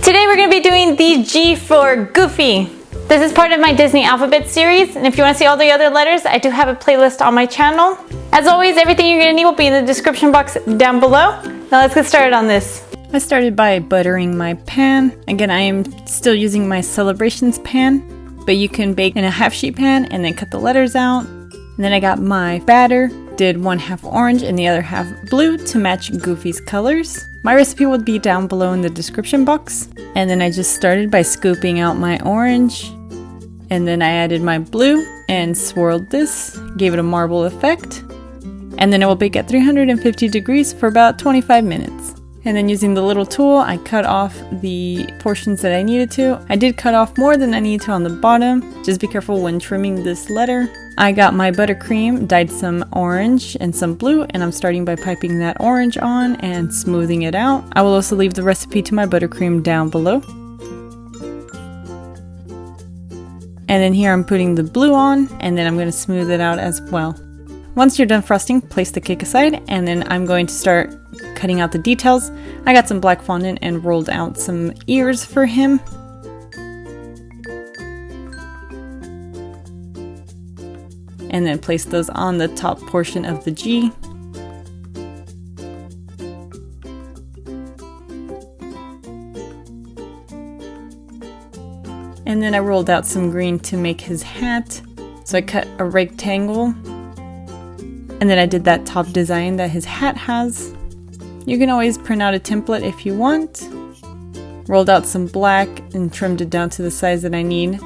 Today we're going to be doing the G for Goofy. This is part of my Disney alphabet series, and if you want to see all the other letters, I do have a playlist on my channel. As always, everything you're going to need will be in the description box down below. Now let's get started on this. I started by buttering my pan. Again, I am still using my Celebrations pan, but you can bake in a half sheet pan and then cut the letters out. And then I got my batter, did one half orange and the other half blue to match Goofy's colors. My recipe will be down below in the description box. And then I just started by scooping out my orange. And then I added my blue and swirled this, gave it a marble effect. And then I will bake at 350 degrees for about 25 minutes. And then using the little tool, I cut off the portions that I needed to. I did cut off more than I needed to on the bottom. Just be careful when trimming this letter. I got my buttercream, dyed some orange and some blue, and I'm starting by piping that orange on and smoothing it out. I will also leave the recipe to my buttercream down below. And then here I'm putting the blue on, and then I'm going to smooth it out as well. Once you're done frosting, place the cake aside, and then I'm going to start cutting out the details. I got some black fondant and rolled out some ears for him. And then place those on the top portion of the G. And then I rolled out some green to make his hat. So I cut a rectangle. And then I did that top design that his hat has. You can always print out a template if you want. Rolled out some black and trimmed it down to the size that I need.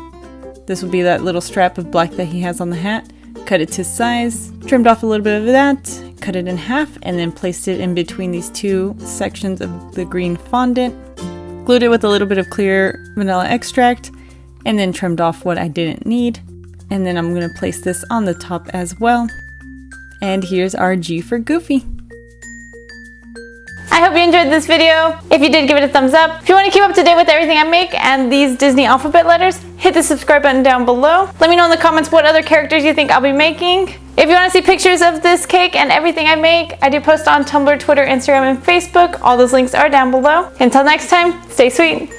This will be that little strap of black that he has on the hat. Cut it to size, trimmed off a little bit of that, cut it in half, and then placed it in between these two sections of the green fondant. Glued it with a little bit of clear vanilla extract, and then trimmed off what I didn't need. And then I'm going to place this on the top as well. And here's our G for Goofy. I hope you enjoyed this video. If you did, give it a thumbs up. If you want to keep up to date with everything I make and these Disney alphabet letters, hit the subscribe button down below. Let me know in the comments what other characters you think I'll be making. If you want to see pictures of this cake and everything I make, I do post on Tumblr, Twitter, Instagram, and Facebook. All those links are down below. Until next time, stay sweet.